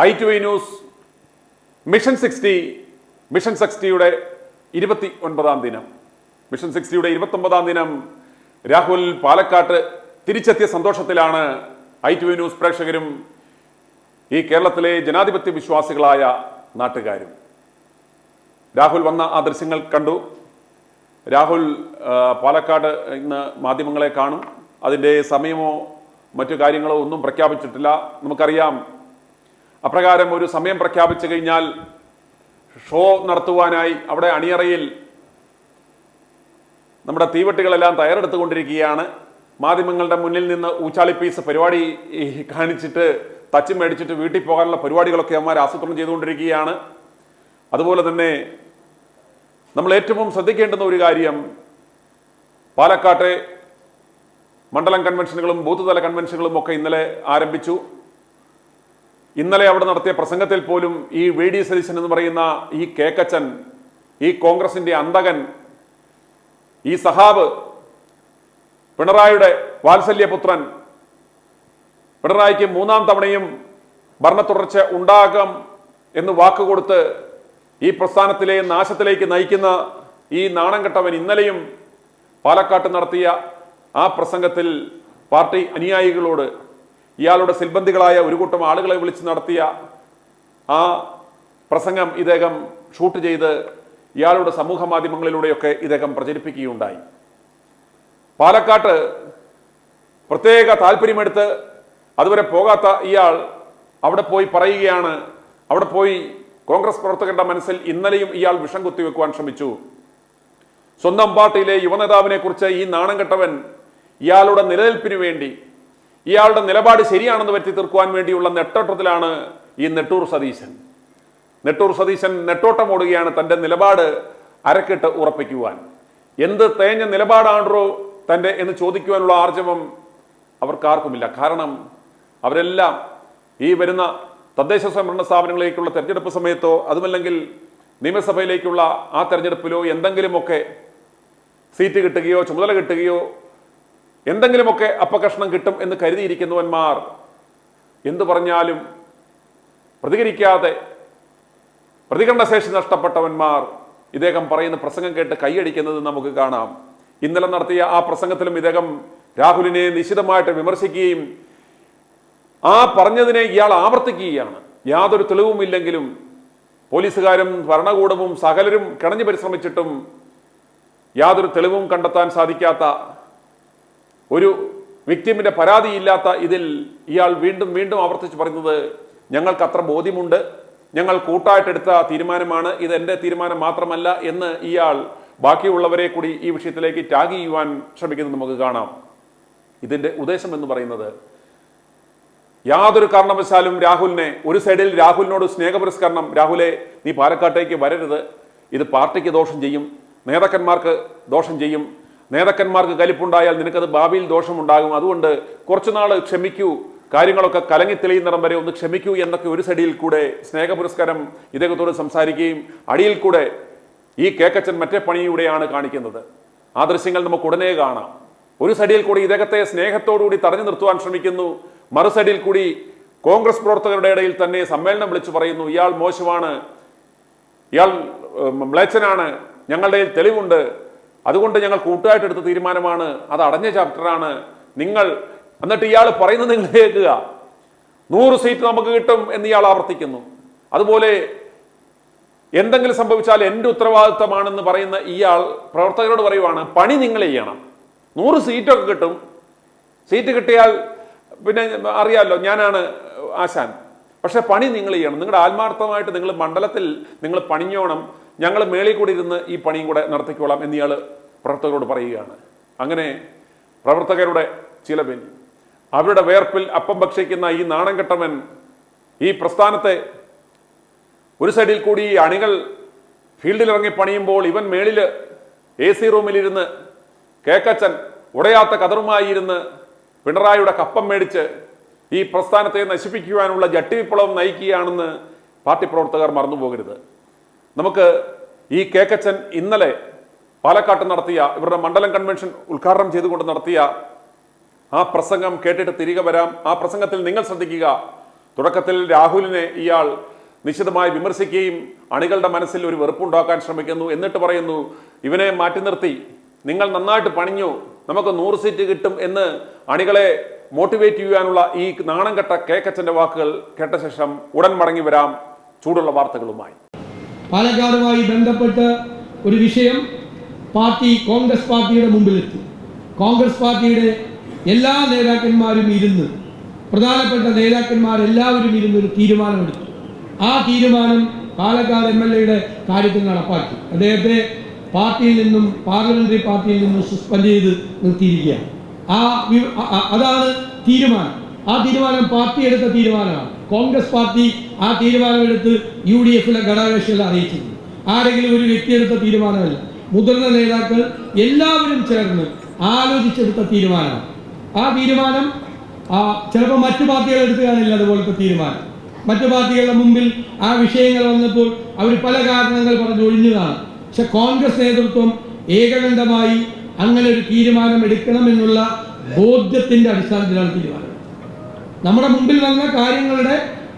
i2i news mission 60യുടെ 29ാം ദിനം. Mission 60യുടെ 29ാം ദിനം രാഹുൽ പാലക്കാട്ട് തിരിച്ചെത്തിയ സന്തോഷത്തിലാണ് i2i ന്യൂസ് പ്രേക്ഷകരും ഈ കേരളത്തിലെ ജനാധിപത്യ വിശ്വാസികളായ നാട്ടുകാരും. രാഹുൽ വന്ന ആ ദൃശ്യങ്ങൾ കണ്ടു. രാഹുൽ പാലക്കാട് ഇന്ന് മാധ്യമങ്ങളെ കാണും. അതിൻ്റെ സമയമോ മറ്റു കാര്യങ്ങളോ ഒന്നും പ്രഖ്യാപിച്ചിട്ടില്ല. നമുക്കറിയാം, അപ്രകാരം ഒരു സമയം പ്രഖ്യാപിച്ചു കഴിഞ്ഞാൽ ഷോ നടത്തുവാനായി അവിടെ അണിയറയിൽ നമ്മുടെ തീവട്ടികളെല്ലാം തയ്യാറെടുത്തുകൊണ്ടിരിക്കുകയാണ്. മാധ്യമങ്ങളുടെ മുന്നിൽ നിന്ന് ഊച്ചാളിപ്പീസ് പരിപാടി കാണിച്ചിട്ട് തച്ചും മേടിച്ചിട്ട് വീട്ടിൽ പോകാനുള്ള പരിപാടികളൊക്കെ അവന്മാർ ആസൂത്രണം ചെയ്തുകൊണ്ടിരിക്കുകയാണ്. അതുപോലെ തന്നെ നമ്മൾ ഏറ്റവും ശ്രദ്ധിക്കേണ്ടുന്ന ഒരു കാര്യം, പാലക്കാട്ടെ മണ്ഡലം കൺവെൻഷനുകളും ബൂത്ത് തല കൺവെൻഷനുകളും ഒക്കെ ഇന്നലെ ആരംഭിച്ചു. ഇന്നലെ അവിടെ നടത്തിയ പ്രസംഗത്തിൽ പോലും ഈ വി.ഡി. സതീശൻ എന്ന് പറയുന്ന ഈ കേക്കച്ചൻ, ഈ കോൺഗ്രസിന്റെ അന്തകൻ, ഈ സഹാബ്, പിണറായിയുടെ വാത്സല്യപുത്രൻ, പിണറായിക്ക് 3ാം തവണയും ഭരണത്തുടർച്ച ഉണ്ടാകാം എന്ന് വാക്കുകൊടുത്ത് ഈ പ്രസ്ഥാനത്തിലെ നാശത്തിലേക്ക് നയിക്കുന്ന ഈ നാണം കെട്ടവൻ ഇന്നലെയും പാലക്കാട്ട് നടത്തിയ ആ പ്രസംഗത്തിൽ പാർട്ടി അനുയായികളോട്, ഇയാളുടെ സിൽബന്ധികളായ ഒരു കൂട്ടം ആളുകളെ വിളിച്ച് നടത്തിയ ആ പ്രസംഗം ഇദ്ദേഹം ഷൂട്ട് ചെയ്ത് ഇയാളുടെ സമൂഹ മാധ്യമങ്ങളിലൂടെയൊക്കെ ഇദ്ദേഹം പ്രചരിപ്പിക്കുകയുണ്ടായി. പാലക്കാട്ട് പ്രത്യേക താല്പര്യമെടുത്ത് അതുവരെ പോകാത്ത ഇയാൾ അവിടെ പോയി പറയുകയാണ്. അവിടെ പോയി കോൺഗ്രസ് പ്രവർത്തകരുടെ മനസ്സിൽ ഇന്നലെയും ഇയാൾ വിഷം കുത്തിവെക്കുവാൻ ശ്രമിച്ചു. സ്വന്തം പാർട്ടിയിലെ യുവനേതാവിനെ കുറിച്ച് ഈ നാണം കെട്ടവൻ ഇയാളുടെ നിലനിൽപ്പിന് വേണ്ടി, ഇയാളുടെ നിലപാട് ശരിയാണെന്ന് വരുത്തി തീർക്കുവാൻ വേണ്ടിയുള്ള നെട്ടോട്ടത്തിലാണ് ഈ നെട്ടൂർ സതീശൻ. നെട്ടോട്ടമോടുകയാണ് തൻ്റെ നിലപാട് അരക്കിട്ട് ഉറപ്പിക്കുവാൻ. എന്ത് തേഞ്ഞ നിലപാടാണോ തൻ്റെ എന്ന് ചോദിക്കുവാനുള്ള ആർജവം അവർക്കാർക്കുമില്ല. കാരണം അവരെല്ലാം ഈ വരുന്ന തദ്ദേശ സ്വയംഭരണ സ്ഥാപനങ്ങളിലേക്കുള്ള തെരഞ്ഞെടുപ്പ് സമയത്തോ അതുമല്ലെങ്കിൽ നിയമസഭയിലേക്കുള്ള ആ തെരഞ്ഞെടുപ്പിലോ എന്തെങ്കിലുമൊക്കെ സീറ്റ് കിട്ടുകയോ ചുമതല കിട്ടുകയോ എന്തെങ്കിലുമൊക്കെ അപ്പകഷ്ണം കിട്ടും എന്ന് കരുതിയിരിക്കുന്നവന്മാർ എന്തു പറഞ്ഞാലും പ്രതികരിക്കാതെ, പ്രതികരണശേഷി നഷ്ടപ്പെട്ടവന്മാർ ഇദ്ദേഹം പറയുന്ന പ്രസംഗം കേട്ട് കൈയടിക്കുന്നത് നമുക്ക് കാണാം. ഇന്നലെ നടത്തിയ ആ പ്രസംഗത്തിലും ഇദ്ദേഹം രാഹുലിനെ നിശിതമായിട്ട് വിമർശിക്കുകയും ആ പറഞ്ഞതിനെ ഇയാൾ ആവർത്തിക്കുകയാണ്. യാതൊരു തെളിവുമില്ലെങ്കിലും പോലീസുകാരും ഭരണകൂടവും സകലരും കിണഞ്ഞു പരിശ്രമിച്ചിട്ടും യാതൊരു തെളിവും കണ്ടെത്താൻ സാധിക്കാത്ത, ഒരു വിക്ടിമിന്റെ പരാതിയില്ലാത്ത ഇതിൽ ഇയാൾ വീണ്ടും വീണ്ടും ആവർത്തിച്ച് പറയുന്നത് ഞങ്ങൾക്ക് അത്ര ബോധ്യമുണ്ട്, ഞങ്ങൾ കൂട്ടായിട്ടെടുത്ത തീരുമാനമാണ്, ഇത് എൻ്റെ തീരുമാനം മാത്രമല്ല എന്ന് ഇയാൾ ബാക്കിയുള്ളവരെ കൂടി ഈ വിഷയത്തിലേക്ക് ടാഗ് ചെയ്യുവാൻ ശ്രമിക്കുന്നത് നമുക്ക് കാണാം. ഇതിൻ്റെ ഉദ്ദേശം എന്ന് പറയുന്നത് യാതൊരു കാരണവശാലും രാഹുലിനെ, ഒരു സൈഡിൽ രാഹുലിനോട് സ്നേഹപുരസ്കരണം, രാഹുലെ നീ പാലക്കാട്ടേക്ക് വരരുത്, ഇത് പാർട്ടിക്ക് ദോഷം ചെയ്യും, നേതാക്കന്മാർക്ക് ദോഷം ചെയ്യും, നേതാക്കന്മാർക്ക് കലിപ്പുണ്ടായാൽ നിനക്കത് ഭാവിയിൽ ദോഷമുണ്ടാകും, അതുകൊണ്ട് കുറച്ചുനാൾ ക്ഷമിക്കൂ, കാര്യങ്ങളൊക്കെ കലങ്ങി തെളിയുന്നിടം വരെ ഒന്ന് ക്ഷമിക്കൂ എന്നൊക്കെ ഒരു സൈഡിൽ കൂടെ സ്നേഹപുരസ്കാരം ഇദ്ദേഹത്തോട് സംസാരിക്കുകയും അടിയിൽ കൂടെ ഈ കേക്കച്ചൻ മറ്റേ പണിയൂടെയാണ് കാണിക്കുന്നത്. ആ ദൃശ്യങ്ങൾ നമുക്ക് ഉടനെ കാണാം. ഒരു സൈഡിൽ കൂടി ഇദ്ദേഹത്തെ സ്നേഹത്തോടുകൂടി തടഞ്ഞു നിർത്തുവാൻ ശ്രമിക്കുന്നു, മറു സൈഡിൽ കൂടി കോൺഗ്രസ് പ്രവർത്തകരുടെ ഇടയിൽ തന്നെ സമ്മേളനം വിളിച്ചു പറയുന്നു ഇയാൾ മോശമാണ്, ഇയാൾ മ്ലേച്ഛനാണ്, ഞങ്ങളുടെ തെളിവുണ്ട്, അതുകൊണ്ട് ഞങ്ങൾ കൂട്ടായിട്ടെടുത്ത തീരുമാനമാണ്, അത് അടഞ്ഞ ചാപ്റ്ററാണ് നിങ്ങൾ. എന്നിട്ട് ഇയാൾ പറയുന്നത് നിങ്ങൾ കേൾക്കുക, 100 സീറ്റ് നമുക്ക് കിട്ടും എന്ന് ഇയാൾ ആവർത്തിക്കുന്നു. അതുപോലെ എന്തെങ്കിലും സംഭവിച്ചാൽ എൻ്റെ ഉത്തരവാദിത്തമാണെന്ന് പറയുന്ന ഇയാൾ പ്രവർത്തകരോട് പറയുവാണ് പണി നിങ്ങൾ ചെയ്യണം, 100 സീറ്റൊക്കെ കിട്ടും, സീറ്റ് കിട്ടിയാൽ പിന്നെ അറിയാമല്ലോ ഞാനാണ് ആശാൻ, പക്ഷെ പണി നിങ്ങൾ ചെയ്യണം, നിങ്ങളുടെ ആത്മാർത്ഥമായിട്ട് നിങ്ങൾ മണ്ഡലത്തിൽ നിങ്ങൾ പണിഞ്ഞോണം, ഞങ്ങൾ മേളിൽ കൂടി ഇരുന്ന് ഈ പണിയും കൂടെ നടത്തിക്കോളാം എന്ന് ഇയാൾ പ്രവർത്തകരോട് പറയുകയാണ്. അങ്ങനെ പ്രവർത്തകരുടെ ചിലവിൽ അവരുടെ വേർപ്പിൽ അപ്പം ഭക്ഷിക്കുന്ന ഈ നാണം കെട്ടവൻ ഈ പ്രസ്ഥാനത്തെ ഒരു സൈഡിൽ കൂടി അണികൾ ഫീൽഡിലിറങ്ങി പണിയുമ്പോൾ ഇവൻ മേളിൽ AC റൂമിലിരുന്ന് കേക്കച്ചൻ ഉടയാത്ത കതറുമായി ഇരുന്ന് പിണറായിയുടെ കപ്പം മേടിച്ച് ഈ പ്രസ്ഥാനത്തെ നശിപ്പിക്കുവാനുള്ള ജട്ടി വിപ്ലവം നയിക്കുകയാണെന്ന് പാർട്ടി പ്രവർത്തകർ മറന്നുപോകരുത്. നമുക്ക് ഈ കേക്കച്ചൻ ഇന്നലെ പാലക്കാട്ട് നടത്തിയ ഇവരുടെ മണ്ഡലം കൺവെൻഷൻ ഉദ്ഘാടനം ചെയ്തുകൊണ്ട് നടത്തിയ ആ പ്രസംഗം കേട്ടിട്ട് തിരികെ വരാം. ആ പ്രസംഗത്തിൽ നിങ്ങൾ ശ്രദ്ധിക്കുക, തുടക്കത്തിൽ രാഹുലിനെ ഇയാൾ നിശിതമായി വിമർശിക്കുകയും അണികളുടെ മനസ്സിൽ ഒരു വെറുപ്പുണ്ടാക്കാൻ ശ്രമിക്കുന്നു. എന്നിട്ട് പറയുന്നു, ഇവനെ മാറ്റി നിർത്തി നിങ്ങൾ നന്നായിട്ട് പണിഞ്ഞു, നമുക്ക് 100 സീറ്റ് കിട്ടും എന്ന് അണികളെ മോട്ടിവേറ്റ് ചെയ്യാനുള്ള ഈ നാണം കെട്ട കേക്കച്ചന്റെ വാക്കുകൾ കേട്ട ശേഷം ഉടൻ മടങ്ങി വരാം ചൂടുള്ള വാർത്തകളുമായി. പാലക്കാടുമായി ബന്ധപ്പെട്ട് ഒരു വിഷയം കോൺഗ്രസ് പാർട്ടിയുടെ മുമ്പിലെത്തി. കോൺഗ്രസ് പാർട്ടിയുടെ എല്ലാ നേതാക്കന്മാരും ഇരുന്ന്, പ്രധാനപ്പെട്ട നേതാക്കന്മാരെല്ലാവരും ഇരുന്ന് ഒരു തീരുമാനമെടുത്തു. ആ തീരുമാനം പാലക്കാട് MLA കാര്യത്തിൽ നടപ്പാക്കി. അദ്ദേഹത്തെ പാർട്ടിയിൽ നിന്നും, പാർലമെന്ററി പാർട്ടിയിൽ നിന്നും സസ്പെൻഡ് ചെയ്ത് നിർത്തിയിരിക്കുകയാണ്. അതാണ് തീരുമാനം. ആ തീരുമാനം പാർട്ടി എടുത്ത തീരുമാനമാണ്. കോൺഗ്രസ് പാർട്ടി ആ തീരുമാനമെടുത്ത് UDF-ലെ ഘടകകക്ഷികളെ അറിയിച്ചിട്ടുണ്ട്. ആരെങ്കിലും ഒരു വ്യക്തി എടുത്ത തീരുമാനമല്ല. മുതിർന്ന നേതാക്കൾ എല്ലാവരും ചേർന്ന് ആലോചിച്ചെടുത്ത തീരുമാനമാണ്. ആ തീരുമാനം ചിലപ്പോൾ മറ്റു പാർട്ടികൾ എടുത്തു കാണില്ല. അതുപോലത്തെ തീരുമാനം മറ്റു പാർട്ടികളുടെ മുമ്പിൽ ആ വിഷയങ്ങൾ വന്നപ്പോൾ അവർ പല കാരണങ്ങൾ പറഞ്ഞ് ഒഴിഞ്ഞതാണ്. പക്ഷെ കോൺഗ്രസ് നേതൃത്വം ഏകകണ്ഠമായി അങ്ങനെ ഒരു തീരുമാനം എടുക്കണമെന്നുള്ള ബോധ്യത്തിന്റെ അടിസ്ഥാനത്തിലാണ് തീരുമാനം. നമ്മുടെ മുമ്പിൽ വന്ന കാര്യങ്ങളുടെ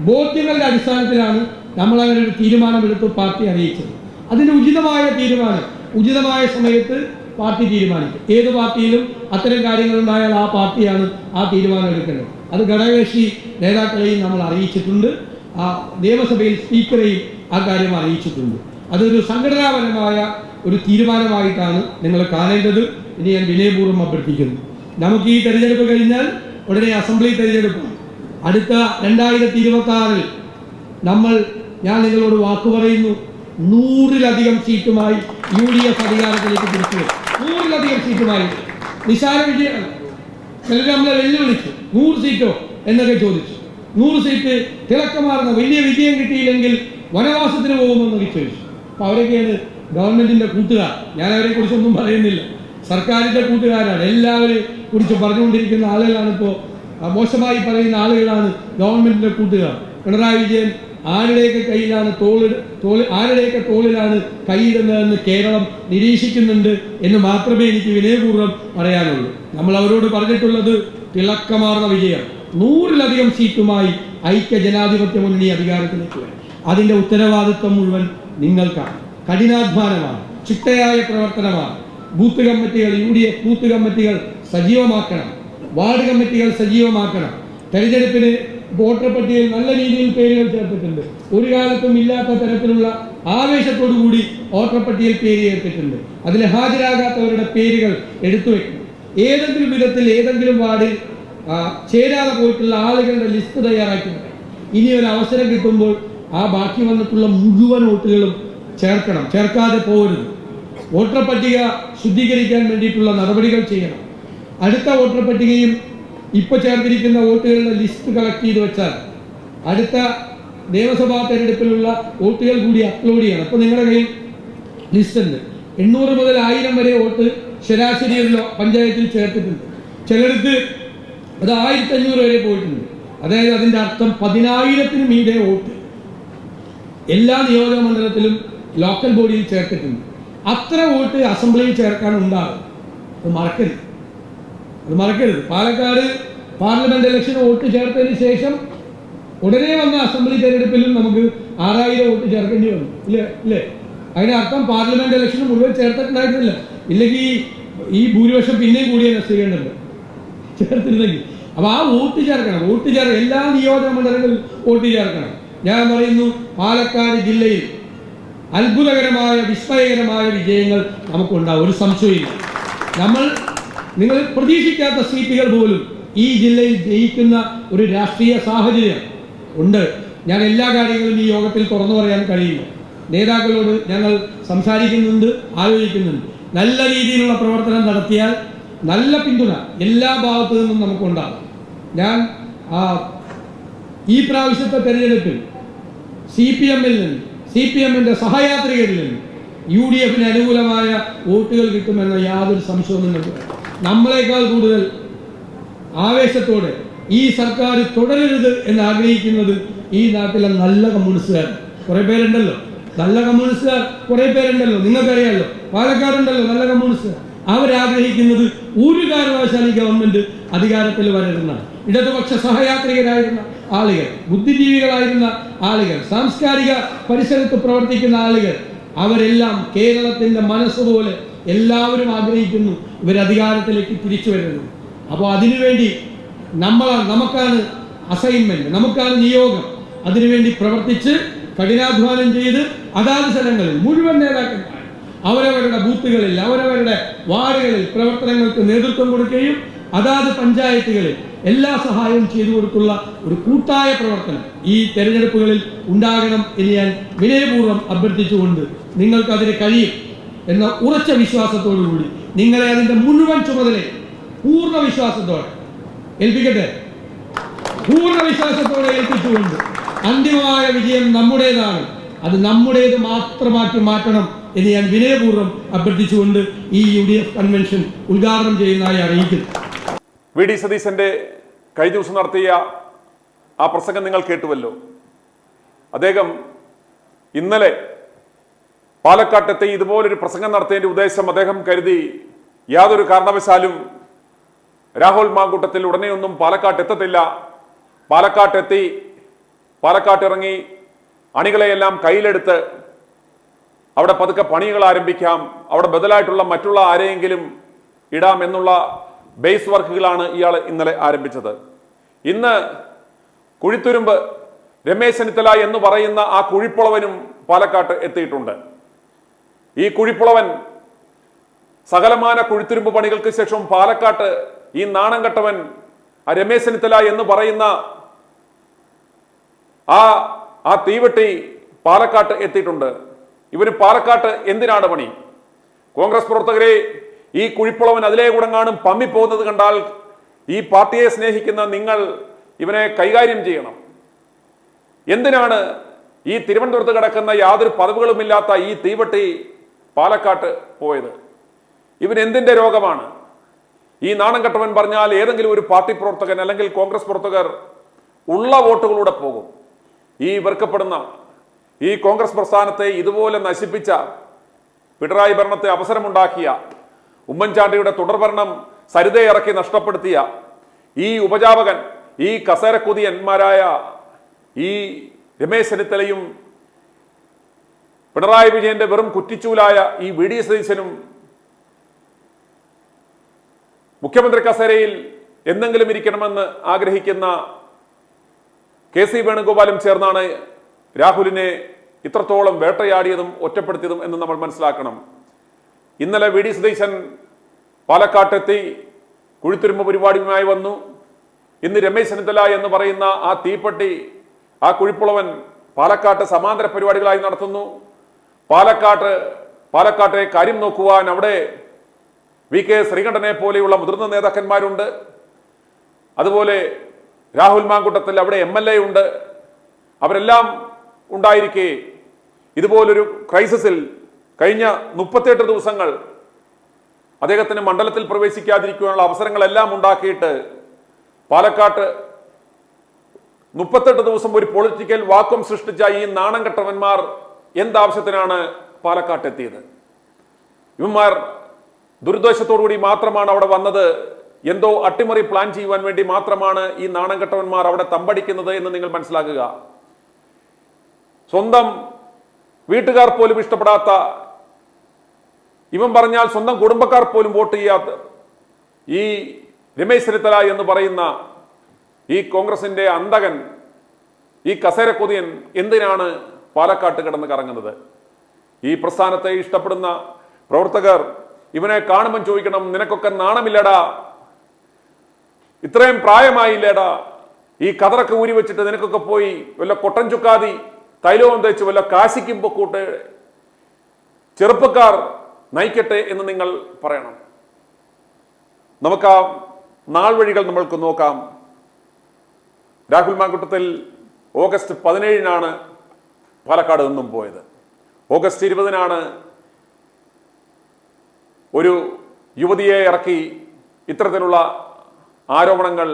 ബോധ്യങ്ങളുടെ അടിസ്ഥാനത്തിലാണ് നമ്മൾ അങ്ങനെ ഒരു തീരുമാനമെടുത്ത് പാർട്ടി അറിയിച്ചത്. അതിന് ഉചിതമായ തീരുമാനം ഉചിതമായ സമയത്ത് പാർട്ടി തീരുമാനിക്കും. ഏത് പാർട്ടിയിലും അത്തരം കാര്യങ്ങളുണ്ടായാൽ ആ പാർട്ടിയാണ് ആ തീരുമാനം എടുക്കേണ്ടത്. അത് ഘടകകക്ഷി നേതാക്കളെയും നമ്മൾ അറിയിച്ചിട്ടുണ്ട്. നിയമസഭയിൽ സ്പീക്കറെയും ആ കാര്യം അറിയിച്ചിട്ടുണ്ട്. അതൊരു സംഘടനാപരമായ ഒരു തീരുമാനമായിട്ടാണ് നിങ്ങൾ കാണേണ്ടത്. ഇനി ഞാൻ വിനയപൂർവ്വം അഭ്യർത്ഥിക്കുന്നു, നമുക്ക് ഈ തെരഞ്ഞെടുപ്പ് കഴിഞ്ഞാൽ ഉടനെ അസംബ്ലി തെരഞ്ഞെടുപ്പാണ്. അടുത്ത 2026-ൽ ഞാൻ നിങ്ങളോട് വാക്കു പറയുന്നു, 100-ലധികം സീറ്റുമായി UDF അധികാരത്തിലേക്ക് തിരിച്ചു വരും. 100-ലധികം സീറ്റുമായി. നിസാര വിജയം. ചിലർ നമ്മളെ വെല്ലുവിളിച്ചു, 100 സീറ്റോ എന്നൊക്കെ ചോദിച്ചു. 100 സീറ്റ് തിളക്കമാർന്ന വലിയ വിജയം കിട്ടിയില്ലെങ്കിൽ വനവാസത്തിന് പോകുമെന്നൊക്കെ ചോദിച്ചു. അപ്പൊ അവരൊക്കെയാണ് ഗവൺമെന്റിന്റെ കൂട്ടുകാർ. ഞാൻ അവരെ കുറിച്ചൊന്നും പറയുന്നില്ല, സർക്കാരിന്റെ കൂട്ടുകാരാണ്. എല്ലാവരെയും കുറിച്ച് പറഞ്ഞുകൊണ്ടിരിക്കുന്ന ആളുകളാണ്. ഇപ്പോൾ മോശമായി പറയുന്ന ആളുകളാണ് ഗവൺമെന്റിന്റെ കൂട്ടുകാർ. പിണറായി വിജയൻ ആരുടെയൊക്കെ കയ്യിലാണ് ആരുടെയൊക്കെ തോളിലാണ് കൈയിടുന്നതെന്ന് കേരളം നിരീക്ഷിക്കുന്നുണ്ട് എന്ന് മാത്രമേ എനിക്ക് വിനയപൂർവ്വം പറയാനുള്ളൂ. നമ്മൾ അവരോട് പറഞ്ഞിട്ടുള്ളത് തിളക്കമാർന്ന വിജയം, 100-ലധികം സീറ്റുമായി ഐക്യ ജനാധിപത്യ മുന്നണി അധികാരത്തിലേക്ക് വരും. അതിന്റെ ഉത്തരവാദിത്വം മുഴുവൻ നിങ്ങൾക്കാണ്. കഠിനാധ്വാനമാണ്, ചിട്ടയായ പ്രവർത്തനമാണ്. ബൂത്ത് കമ്മിറ്റികൾ, UDF ബൂത്ത് കമ്മിറ്റികൾ സജീവമാക്കണം, വാർഡ് കമ്മിറ്റികൾ സജീവമാക്കണം. തെരഞ്ഞെടുപ്പിന് വോട്ടർ പട്ടികയിൽ നല്ല രീതിയിൽ പേരുകൾ ചേർത്തിട്ടുണ്ട്. ഒരു കാലത്തും ഇല്ലാത്ത തരത്തിലുള്ള ആവേശത്തോടു കൂടി വോട്ടർ പട്ടികയിൽ പേര് ചേർത്തിട്ടുണ്ട്. അതിൽ ഹാജരാകാത്തവരുടെ പേരുകൾ എടുത്തു വെക്കണം. ഏതെങ്കിലും വിധത്തിൽ ഏതെങ്കിലും വാർഡിൽ ചേരാതെ പോയിട്ടുള്ള ആളുകളുടെ ലിസ്റ്റ് തയ്യാറാക്കുന്നത്. ഇനി ഒരു അവസരം കിട്ടുമ്പോൾ ആ ബാക്കി വന്നിട്ടുള്ള മുഴുവൻ വോട്ടുകളും ചേർക്കണം, ചേർക്കാതെ പോകരുത്. വോട്ടർ പട്ടിക ശുദ്ധീകരിക്കാൻ വേണ്ടിയിട്ടുള്ള നടപടികൾ ചെയ്യണം. അടുത്ത വോട്ടർ പട്ടികയും ഇപ്പൊ ചേർത്തിരിക്കുന്ന വോട്ടുകളുടെ ലിസ്റ്റ് കളക്ട് ചെയ്ത് വെച്ചാൽ അടുത്ത നിയമസഭാ തെരഞ്ഞെടുപ്പിലുള്ള വോട്ടുകൾ കൂടി അപ്ലോഡ് ചെയ്യണം. ഇപ്പൊ നിങ്ങളുടെ കയ്യിൽ ലിസ്റ്റ് ഉണ്ട്. 800 മുതൽ 1000 വരെ വോട്ട് ശരാശരി പഞ്ചായത്തിൽ ചേർത്തിട്ടുണ്ട്. ചിലർക്ക് അത് 1500 വരെ പോയിട്ടുണ്ട്. അതായത് അതിന്റെ അർത്ഥം 10,000-ന് മീതെ വോട്ട് എല്ലാ നിയോജക മണ്ഡലത്തിലും ലോക്കൽ ബോഡിയിൽ ചേർത്തിട്ടുണ്ട്. അത്ര വോട്ട് അസംബ്ലിയിൽ ചേർക്കാൻ ഉണ്ടാകും. അത് മറക്കരുത്. പാലക്കാട് പാർലമെന്റ് ഇലക്ഷൻ വോട്ട് ചേർത്തതിന് ശേഷം ഉടനെ വന്ന അസംബ്ലി തെരഞ്ഞെടുപ്പിലും നമുക്ക് 6000 വോട്ട് ചേർക്കേണ്ടി വന്നു. ഇല്ലേ? അതിനർത്ഥം പാർലമെന്റ് ഇലക്ഷന് മുഴുവൻ ചേർത്തിട്ടുണ്ടായിരുന്നില്ല. ഇല്ലെങ്കിൽ ഈ ഭൂരിപക്ഷം പിന്നെയും കൂടിയ നഷ്ടീകരണമുണ്ട് ചേർത്തിരുന്നെങ്കിൽ. അപ്പൊ ആ വോട്ട് ചേർക്കണം. എല്ലാ നിയോജക മണ്ഡലങ്ങളിൽ വോട്ട് ചേർക്കണം. ഞാൻ പറയുന്നു, പാലക്കാട് ജില്ലയിൽ അത്ഭുതകരമായ വിസ്മയകരമായ വിജയങ്ങൾ നമുക്കുണ്ടാവും, ഒരു സംശയമില്ല. നിങ്ങൾ പ്രതീക്ഷിക്കാത്ത സീറ്റുകൾ പോലും ഈ ജില്ലയിൽ ജയിക്കുന്ന ഒരു രാഷ്ട്രീയ സാഹചര്യം ഉണ്ട്. ഞാൻ എല്ലാ കാര്യങ്ങളും ഈ യോഗത്തിൽ തുറന്നു പറയാൻ കഴിയില്ല. നേതാക്കളോട് ഞങ്ങൾ സംസാരിക്കുന്നുണ്ട്, ആലോചിക്കുന്നുണ്ട്. നല്ല രീതിയിലുള്ള പ്രവർത്തനം നടത്തിയാൽ നല്ല പിന്തുണ എല്ലാ ഭാഗത്തു നിന്നും നമുക്കുണ്ടാകും. ഞാൻ ഈ പ്രാവശ്യത്തെ തെരഞ്ഞെടുപ്പിൽ CPM-ന്റെ സഹയാത്രികരിൽ നിന്ന് UDF-ന് അനുകൂലമായ വോട്ടുകൾ കിട്ടുമെന്ന യാതൊരു സംശയവും നിങ്ങൾക്ക്. നമ്മളെക്കാൾ കൂടുതൽ ആവേശത്തോടെ ഈ സർക്കാർ തുടരരുത് എന്ന് ആഗ്രഹിക്കുന്നത് ഈ നാട്ടിലെ നല്ല കമ്മ്യൂണിസ്റ്റുകാർ കുറെ പേരുണ്ടല്ലോ. നിങ്ങൾക്കറിയാമല്ലോ, പാലക്കാടുണ്ടല്ലോ നല്ല കമ്മ്യൂണിസ്റ്റുകാർ. അവരാഗ്രഹിക്കുന്നത് ഒരു കാരണവശാലും ഈ ഗവൺമെന്റ് അധികാരത്തിൽ വരരുന്ന ഇടതുപക്ഷ സഹയാത്രികരായിരുന്ന ആളുകൾ, ബുദ്ധിജീവികളായിരുന്ന ആളുകൾ, സാംസ്കാരിക പരിസരത്ത് പ്രവർത്തിക്കുന്ന ആളുകൾ, അവരെല്ലാം കേരളത്തിന്റെ മനസ്സുപോലെ എല്ലാവരും ആഗ്രഹിക്കുന്നു ഇവർ അധികാരത്തിലേക്ക് തിരിച്ചു വരുന്നു. അപ്പോൾ അതിനുവേണ്ടി നമുക്കാണ് അസൈൻമെന്റ്, നമുക്കാണ് നിയോഗം. അതിനുവേണ്ടി പ്രവർത്തിച്ച് കഠിനാധ്വാനം ചെയ്ത് അതാത് സ്ഥലങ്ങളിൽ മുഴുവൻ നേതാക്കന്മാർ അവരവരുടെ ബൂത്തുകളിൽ, അവരവരുടെ വാർഡുകളിൽ പ്രവർത്തനങ്ങൾക്ക് നേതൃത്വം കൊടുക്കുകയും അതാത് പഞ്ചായത്തുകളിൽ എല്ലാ സഹായവും ചെയ്തു കൊടുത്തുള്ള ഒരു കൂട്ടായ പ്രവർത്തനം ഈ തെരഞ്ഞെടുപ്പുകളിൽ ഉണ്ടാകണം എന്ന് ഞാൻ വിനയപൂർവ്വം അഭ്യർത്ഥിച്ചുകൊണ്ട് നിങ്ങൾക്ക് അതിന് കഴിയും എന്ന ഉറച്ച വിശ്വാസത്തോടുകൂടി നിങ്ങളെ അതിന്റെ മുഴുവൻ ചുമതലയെ പൂർണ്ണ വിശ്വാസത്തോടെ ഏൽപ്പിക്കട്ടെ. പൂർണ്ണ വിശ്വാസത്തോടെ ഏൽപ്പിച്ചുകൊണ്ട് അന്തിമമായ വിജയം നമ്മുടേതാണ്, അത് നമ്മുടേത് മാത്രമാക്കി മാറ്റണം എന്ന് ഞാൻ വിനയപൂർവ്വം അഭ്യർത്ഥിച്ചുകൊണ്ട് ഈ UDF കൺവെൻഷൻ ഉദ്ഘാടനം ചെയ്യുന്നതായി അറിയിക്കുന്നു. വി ഡി സതീശന്റെ കഴിഞ്ഞ ദിവസം നടത്തിയ ആ പ്രസംഗം നിങ്ങൾ കേട്ടുവല്ലോ. അദ്ദേഹം ഇന്നലെ പാലക്കാട്ടെത്തി ഇതുപോലൊരു പ്രസംഗം നടത്തിയതിന്റെ ഉദ്ദേശം അദ്ദേഹം കരുതി യാതൊരു കാരണവശാലും രാഹുൽ മാങ്കൂട്ടത്തിൽ ഉടനെയൊന്നും പാലക്കാട്ടെത്തത്തില്ല, പാലക്കാട്ടെത്തി പാലക്കാട്ടിറങ്ങി അണികളെയെല്ലാം കയ്യിലെടുത്ത് അവിടെ പതുക്കെ പണികൾ ആരംഭിക്കാം, അവിടെ ബദലായിട്ടുള്ള മറ്റുള്ള ആരെയെങ്കിലും ഇടാം എന്നുള്ള ബേസ് വർക്കുകളാണ് ഇയാൾ ഇന്നലെ ആരംഭിച്ചത്. ഇന്ന് കുഴിത്തുരുമ്പ് രമേശ് ചെന്നിത്തല എന്ന് പറയുന്ന ആ കുഴിപ്പുളവനും പാലക്കാട്ട് എത്തിയിട്ടുണ്ട്. ഈ കുഴിപ്പുളവൻ സകലമാന കുഴിത്തുരുമ്പ് പണികൾക്ക് ശേഷം പാലക്കാട്ട് ഈ നാണം കെട്ടവൻ ആ രമേശ് ചെന്നിത്തല എന്ന് പറയുന്ന ആ തീവെട്ടി പാലക്കാട്ട് എത്തിയിട്ടുണ്ട്. ഇവന് പാലക്കാട്ട് എന്തിനാണ് പണി? കോൺഗ്രസ് പ്രവർത്തകരെ ഈ കുഴിപ്പുളവൻ അതിലേ കൂടങ്ങാനും പമ്മിപ്പോകുന്നത് കണ്ടാൽ ഈ പാർട്ടിയെ സ്നേഹിക്കുന്ന നിങ്ങൾ ഇവനെ കൈകാര്യം ചെയ്യണം. എന്തിനാണ് ഈ തിരുവനന്തപുരത്ത് കിടക്കുന്ന യാതൊരു പദവികളുമില്ലാത്ത ഈ തീവെട്ടി പാലക്കാട്ട് പോയത്? ഇവൻ എന്തിന്റെ രോഗമാണ്? ഈ നാണം കെട്ടവൻ പറഞ്ഞാൽ ഏതെങ്കിലും ഒരു പാർട്ടി പ്രവർത്തകൻ അല്ലെങ്കിൽ കോൺഗ്രസ് പ്രവർത്തകർ ഉള്ള വോട്ടുകളൂടെ പോകും. ഈ വെറുക്കപ്പെടുന്ന ഈ കോൺഗ്രസ് പ്രസ്ഥാനത്തെ ഇതുപോലെ നശിപ്പിച്ച, പിണറായി ഭരണത്തെ അവസരമുണ്ടാക്കിയ, ഉമ്മൻചാണ്ടിയുടെ തുടർഭരണം സരിതയെ ഇറക്കി നഷ്ടപ്പെടുത്തിയ ഈ ഉപജാപകൻ, ഈ കസേരക്കുതിയന്മാരായ ഈ രമേശ് ചെന്നിത്തലയും പിണറായി വിജയന്റെ വെറും കുറ്റിച്ചൂലായ ഈ വി ഡി സതീശനും മുഖ്യമന്ത്രി കസേരയിൽ എന്തെങ്കിലും ഇരിക്കണമെന്ന് ആഗ്രഹിക്കുന്ന കെ സി വേണുഗോപാലും ചേർന്നാണ് രാഹുലിനെ ഇത്രത്തോളം വേട്ടയാടിയതും ഒറ്റപ്പെടുത്തിയതും എന്ന് നമ്മൾ മനസ്സിലാക്കണം. ഇന്നലെ വി ഡി സതീശൻ പാലക്കാട്ടെത്തി കുഴിത്തുരുമ്പ് പരിപാടിയുമായി വന്നു. ഇന്ന് രമേശ് ചെന്നിത്തല എന്ന് പറയുന്ന ആ തീപ്പെട്ടി, ആ കുഴിപ്പുളവൻ പാലക്കാട്ട് സമാന്തര പരിപാടികളായി നടത്തുന്നു. പാലക്കാട്ടെ കാര്യം നോക്കുവാൻ അവിടെ VK ശ്രീകണ്ഠനെ പോലെയുള്ള മുതിർന്ന നേതാക്കന്മാരുണ്ട്. അതുപോലെ രാഹുൽ മാങ്കൂട്ടത്തിൽ അവിടെ MLA ഉണ്ട്. അവരെല്ലാം ഉണ്ടായിരിക്കെ ഇതുപോലൊരു ക്രൈസിസിൽ കഴിഞ്ഞ 38 ദിവസങ്ങൾ അദ്ദേഹത്തിന് മണ്ഡലത്തിൽ പ്രവേശിക്കാതിരിക്കുവാനുള്ള അവസരങ്ങളെല്ലാം ഉണ്ടാക്കിയിട്ട് പാലക്കാട്ട് 38 ദിവസം ഒരു പൊളിറ്റിക്കൽ വാക്വം സൃഷ്ടിച്ച ഈ നാണം കെട്ടവന്മാർ എന്താവശ്യത്തിനാണ് പാലക്കാട്ടെത്തിയത്? ഇവന്മാർ ദുരുദ്ദേശത്തോടുകൂടി മാത്രമാണ് അവിടെ വന്നത്. എന്തോ അട്ടിമറി പ്ലാൻ ചെയ്യുവാൻ വേണ്ടി മാത്രമാണ് ഈ നാണം കെട്ടവന്മാർ അവിടെ തമ്പടിക്കുന്നത് എന്ന് നിങ്ങൾ മനസ്സിലാക്കുക. സ്വന്തം വീട്ടുകാർ പോലും ഇഷ്ടപ്പെടാത്ത, ഇവൻ പറഞ്ഞാൽ സ്വന്തം കുടുംബക്കാർ പോലും വോട്ട് ചെയ്യാത്ത ഈ രമേശ് ചെന്നിത്തല എന്ന് പറയുന്ന ഈ കോൺഗ്രസിന്റെ അന്തകൻ, ഈ കസേരക്കൊതിയൻ എന്തിനാണ് പാലക്കാട്ട് കിടന്ന് കറങ്ങുന്നത്? ഈ പ്രസ്ഥാനത്തെ ഇഷ്ടപ്പെടുന്ന പ്രവർത്തകർ ഇവനെ കാണുമ്പോൾ ചോദിക്കണം, നിനക്കൊക്കെ നാണമില്ലടാ, ഇത്രയും പ്രായമായില്ലേടാ, ഈ കതറൊക്കെ ഊരി വെച്ചിട്ട് നിനക്കൊക്കെ പോയി വല്ല കൊട്ടൻ ചുക്കാതി തൈലവും തേച്ച് വല്ല കാശിക്കും പൊക്കൂട്ട് ചെറുപ്പക്കാർ നയിക്കട്ടെ എന്ന് നിങ്ങൾ പറയണം. നമുക്ക് ആ നാൾ വഴികൾ നമ്മൾക്ക് നോക്കാം. രാഹുൽ മാങ്കൂട്ടത്തിൽ ഓഗസ്റ്റ് 17-നാണ് പാലക്കാട് നിന്നും പോയത്. ഓഗസ്റ്റ് 20-നാണ് ഒരു യുവതിയെ ഇറക്കി ഇത്തരത്തിലുള്ള ആരോപണങ്ങൾ